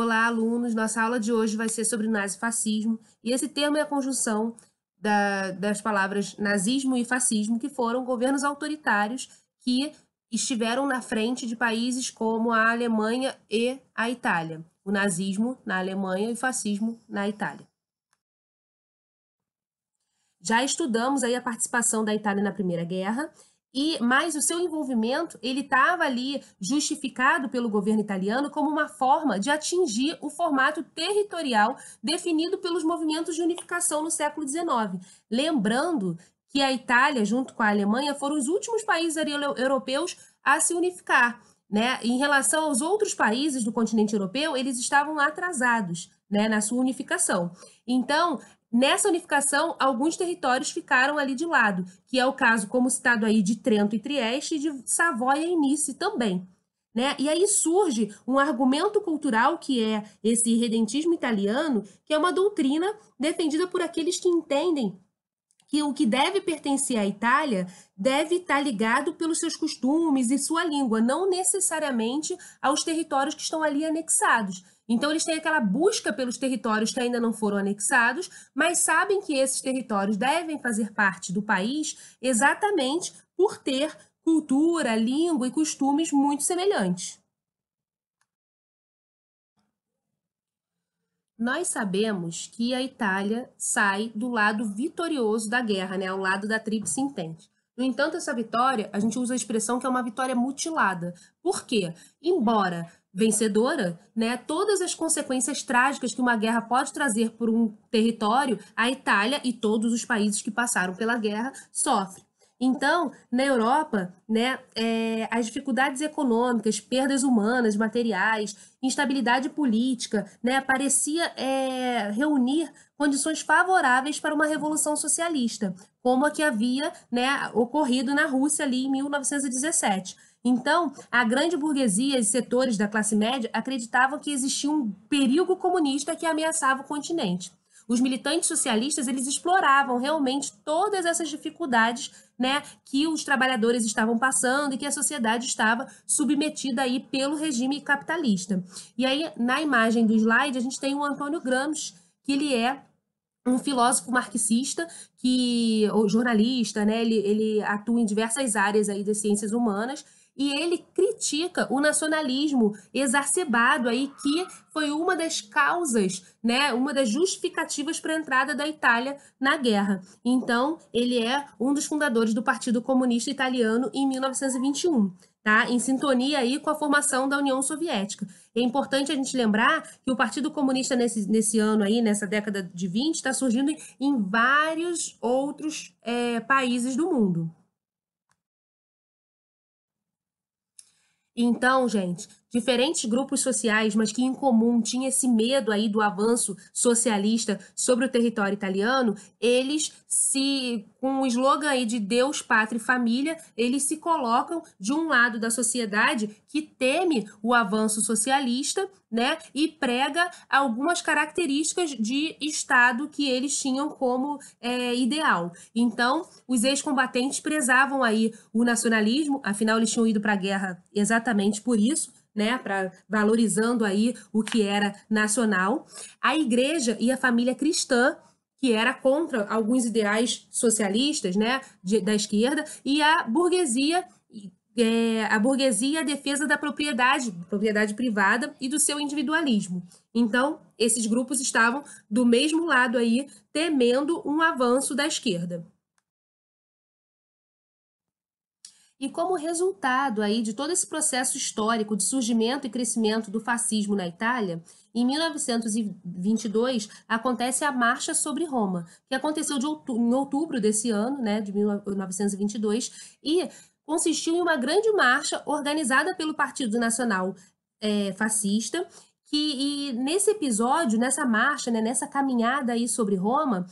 Olá, alunos! Nossa aula de hoje vai ser sobre nazifascismo, e esse termo é a conjunção das palavras nazismo e fascismo, que foram governos autoritários que estiveram na frente de países como a Alemanha e a Itália. O nazismo na Alemanha e o fascismo na Itália. Já estudamos aí a participação da Itália na Primeira Guerra, mas o seu envolvimento ele estava ali justificado pelo governo italiano como uma forma de atingir o formato territorial definido pelos movimentos de unificação no século XIX. Lembrando que a Itália, junto com a Alemanha, foram os últimos países europeus a se unificar. Né? Em relação aos outros países do continente europeu, eles estavam atrasados, né, na sua unificação. Então, nessa unificação, alguns territórios ficaram ali de lado, que é o caso, como citado aí, de Trento e Trieste e de Savoia e Nice também. Né? E aí surge um argumento cultural que é esse irredentismo italiano, que é uma doutrina defendida por aqueles que entendem que o que deve pertencer à Itália deve estar ligado pelos seus costumes e sua língua, não necessariamente aos territórios que estão ali anexados. Então, eles têm aquela busca pelos territórios que ainda não foram anexados, mas sabem que esses territórios devem fazer parte do país exatamente por ter cultura, língua e costumes muito semelhantes. Nós sabemos que a Itália sai do lado vitorioso da guerra, né, ao lado da Tríplice Entente. No entanto, essa vitória, a gente usa a expressão que é uma vitória mutilada. Por quê? Embora vencedora, né, todas as consequências trágicas que uma guerra pode trazer por um território, a Itália e todos os países que passaram pela guerra sofrem. Então, na Europa, né, as dificuldades econômicas, perdas humanas, materiais, instabilidade política, né, parecia reunir condições favoráveis para uma revolução socialista, como a que havia, né, ocorrido na Rússia ali em 1917. Então, a grande burguesia e setores da classe média acreditavam que existia um perigo comunista que ameaçava o continente. Os militantes socialistas, eles exploravam realmente todas essas dificuldades, né, que os trabalhadores estavam passando e que a sociedade estava submetida aí pelo regime capitalista. E aí, na imagem do slide, a gente tem o Antônio Gramsci, que ele é um filósofo marxista, ou jornalista, né, ele atua em diversas áreas aí das ciências humanas, e ele critica o nacionalismo exacerbado aí, que foi uma das causas, né, uma das justificativas para a entrada da Itália na guerra. Então, ele é um dos fundadores do Partido Comunista Italiano em 1921. Tá? Em sintonia aí com a formação da União Soviética. É importante a gente lembrar que o Partido Comunista nesse ano aí, nessa década de 20, está surgindo em vários outros países do mundo. Então, gente, diferentes grupos sociais, mas que em comum tinha esse medo aí do avanço socialista sobre o território italiano, eles com o slogan aí de Deus, Pátria e Família, eles se colocam de um lado da sociedade que teme o avanço socialista, né, e prega algumas características de Estado que eles tinham como ideal. Então, os ex-combatentes prezavam aí o nacionalismo, afinal eles tinham ido para a guerra exatamente por isso, né, valorizando aí o que era nacional. A igreja e a família cristã, que era contra alguns ideais socialistas, né, da esquerda, e a burguesia e a defesa da propriedade privada e do seu individualismo. Então, esses grupos estavam do mesmo lado aí, temendo um avanço da esquerda. E como resultado aí de todo esse processo histórico de surgimento e crescimento do fascismo na Itália, em 1922 acontece a Marcha sobre Roma, que aconteceu em outubro desse ano, né, de 1922, e consistiu em uma grande marcha organizada pelo Partido Nacional Fascista, e nesse episódio, nessa marcha, né, nessa caminhada aí sobre Roma,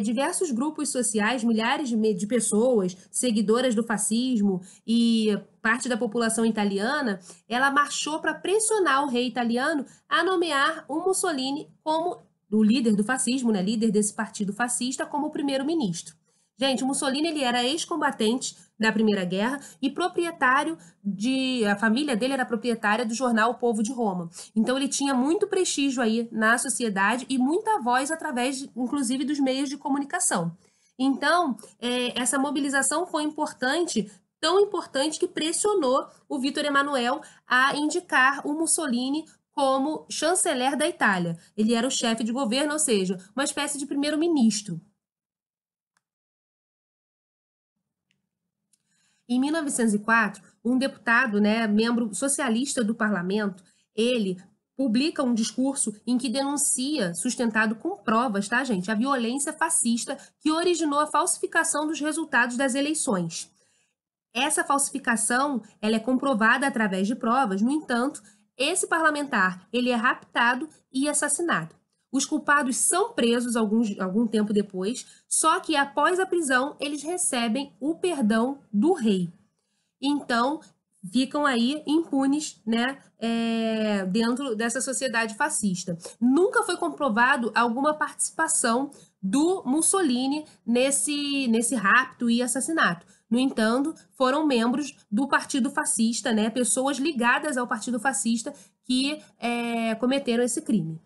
diversos grupos sociais, milhares de pessoas, seguidoras do fascismo e parte da população italiana, ela marchou para pressionar o rei italiano a nomear o Mussolini como o líder do fascismo, né, líder desse partido fascista, como primeiro-ministro. Gente, o Mussolini ele era ex-combatente da Primeira Guerra e proprietário a família dele era proprietária do jornal O Povo de Roma. Então ele tinha muito prestígio aí na sociedade e muita voz através, inclusive, dos meios de comunicação. Então, essa mobilização foi importante, tão importante que pressionou o Vítor Emanuel a indicar o Mussolini como chanceler da Itália. Ele era o chefe de governo, ou seja, uma espécie de primeiro-ministro. Em 1904, um deputado, membro socialista do parlamento, ele publica um discurso em que denuncia, sustentado com provas, tá, gente, a violência fascista que originou a falsificação dos resultados das eleições. Essa falsificação, ela é comprovada através de provas, no entanto, esse parlamentar, ele é raptado e assassinado. Os culpados são presos algum tempo depois, só que após a prisão, eles recebem o perdão do rei. Então, ficam aí impunes, dentro dessa sociedade fascista. Nunca foi comprovado alguma participação do Mussolini nesse rapto e assassinato. No entanto, foram membros do Partido Fascista, pessoas ligadas ao Partido Fascista que cometeram esse crime.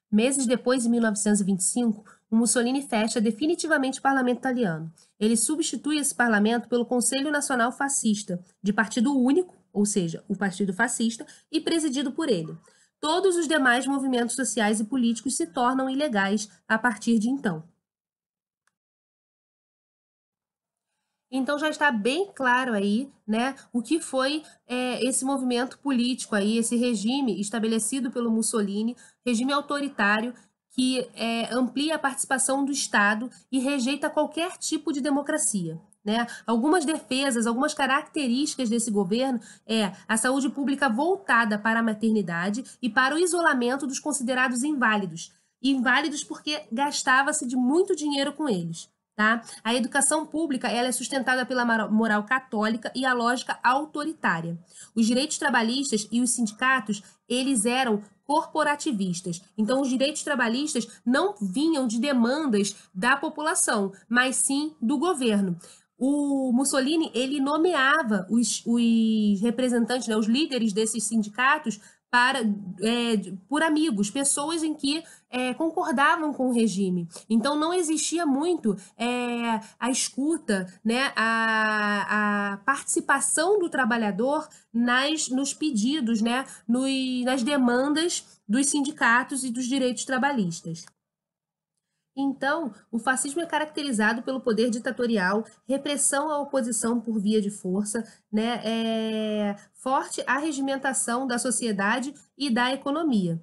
Meses depois, em 1925, o Mussolini fecha definitivamente o parlamento italiano. Ele substitui esse parlamento pelo Conselho Nacional Fascista, de partido único, ou seja, o Partido Fascista, e presidido por ele. Todos os demais movimentos sociais e políticos se tornam ilegais a partir de então. Então já está bem claro aí, o que foi esse movimento político aí, esse regime estabelecido pelo Mussolini, regime autoritário que amplia a participação do Estado e rejeita qualquer tipo de democracia. Algumas defesas, algumas características desse governo a saúde pública voltada para a maternidade e para o isolamento dos considerados inválidos. Inválidos porque gastava-se de muito dinheiro com eles. Tá? A educação pública ela é sustentada pela moral católica e a lógica autoritária. Os direitos trabalhistas e os sindicatos, eles eram corporativistas. Então, os direitos trabalhistas não vinham de demandas da população, mas sim do governo. O Mussolini, ele nomeava os representantes, os líderes desses sindicatos por amigos, pessoas em que concordavam com o regime. Então, não existia muito a escuta, a participação do trabalhador nos pedidos, nas demandas dos sindicatos e dos direitos trabalhistas. Então, o fascismo é caracterizado pelo poder ditatorial, repressão à oposição por via de força, forte arregimentação da sociedade e da economia.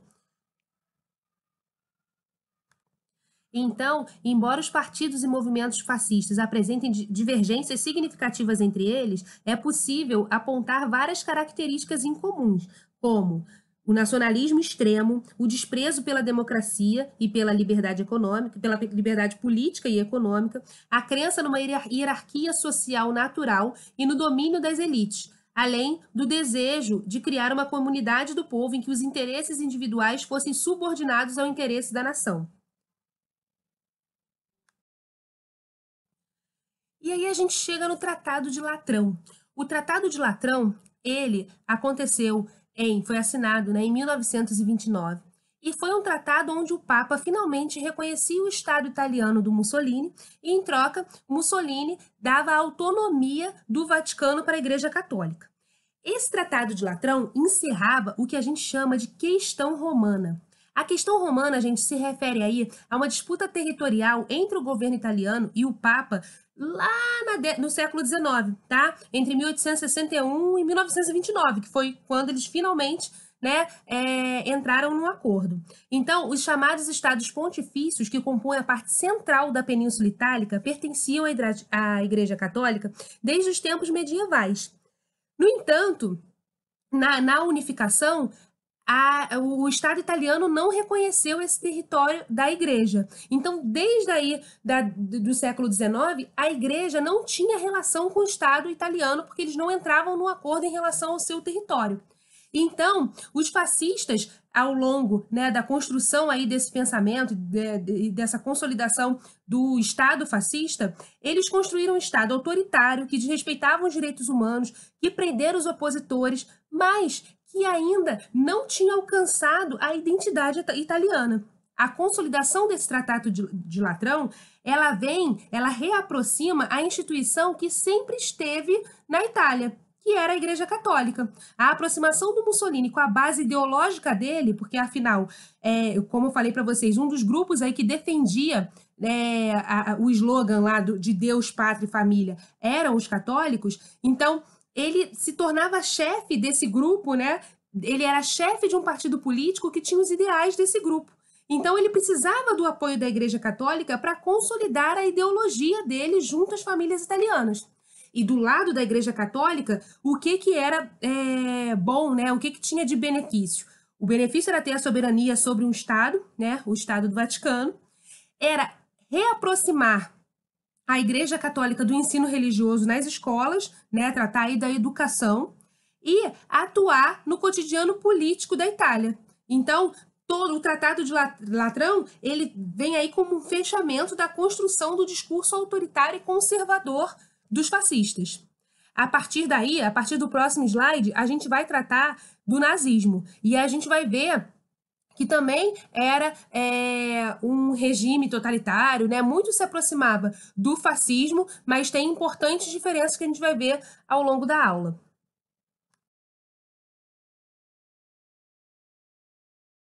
Então, embora os partidos e movimentos fascistas apresentem divergências significativas entre eles, é possível apontar várias características em comuns, como o nacionalismo extremo, o desprezo pela democracia e pela liberdade econômica, pela liberdade política e econômica, a crença numa hierarquia social natural e no domínio das elites, além do desejo de criar uma comunidade do povo em que os interesses individuais fossem subordinados ao interesse da nação. E aí a gente chega no Tratado de Latrão. O Tratado de Latrão, ele aconteceu foi assinado em 1929 e foi um tratado onde o Papa finalmente reconhecia o Estado italiano do Mussolini e, em troca, Mussolini dava a autonomia do Vaticano para a Igreja Católica. Esse Tratado de Latrão encerrava o que a gente chama de questão romana. A questão romana, a gente se refere aí a uma disputa territorial entre o governo italiano e o Papa lá no século XIX, tá? Entre 1861 e 1929, que foi quando eles finalmente entraram num acordo. Então, os chamados estados pontifícios, que compõem a parte central da Península Itálica, pertenciam à Igreja Católica desde os tempos medievais. No entanto, na unificação, o Estado italiano não reconheceu esse território da Igreja. Então, desde aí do século XIX, a Igreja não tinha relação com o Estado italiano, porque eles não entravam no acordo em relação ao seu território. Então, os fascistas ao longo, né, da construção aí desse pensamento, dessa consolidação do Estado fascista, eles construíram um Estado autoritário que desrespeitava os direitos humanos, que prenderam os opositores, mas que ainda não tinha alcançado a identidade italiana. A consolidação desse Tratado de Latrão, ela reaproxima a instituição que sempre esteve na Itália, que era a Igreja Católica. A aproximação do Mussolini com a base ideológica dele, porque afinal, como eu falei para vocês, um dos grupos aí que defendia o slogan lá de Deus, Pátria e Família eram os católicos, então ele se tornava chefe desse grupo, né? Ele era chefe de um partido político que tinha os ideais desse grupo. Então ele precisava do apoio da Igreja Católica para consolidar a ideologia dele junto às famílias italianas. E do lado da Igreja Católica, o que era bom, né? O que tinha de benefício? O benefício era ter a soberania sobre um Estado, né? O Estado do Vaticano. Era reaproximar a Igreja Católica do ensino religioso nas escolas, né? Tratar aí da educação e atuar no cotidiano político da Itália. Então, todo o Tratado de Latrão, ele vem aí como um fechamento da construção do discurso autoritário e conservador dos fascistas. A partir daí, a partir do próximo slide, a gente vai tratar do nazismo. E a gente vai ver que também era um regime totalitário, né? Muito se aproximava do fascismo, mas tem importantes diferenças que a gente vai ver ao longo da aula.